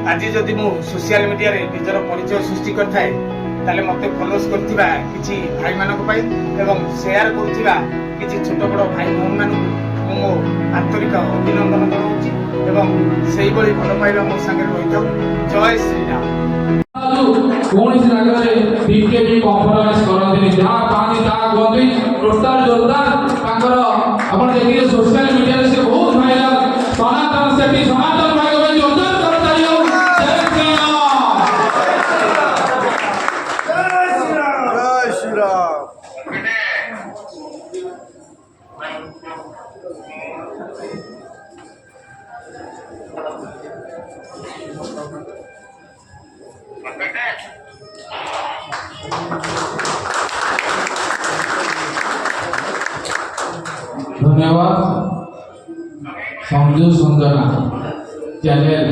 आज जदि मु सोशल मीडिया रे निजर परिचय सृष्टि करथाए ताले मते फॉलोस करथिबा किछि भाई मानक पई एवं शेयर करथिबा किछि छोट बड़ भाई भौन मानक मो आंतरिक अभिनंदन करउछि एवं सेही बळी भल पाइबा मो संगे रहितो। जय श्री राम। कौन सी जगह रे पीके भी कॉम्प्रोमाइज करथि जहां पानी ता गोंदी टोटल जोरदार ताकर अपन देखिए सोशल मीडिया से बहुत वायरल सनातन सेठी सनातन भाई को जोरदार करता लियो। जय श्री राम। धन्यवाद संजू संजना चैनल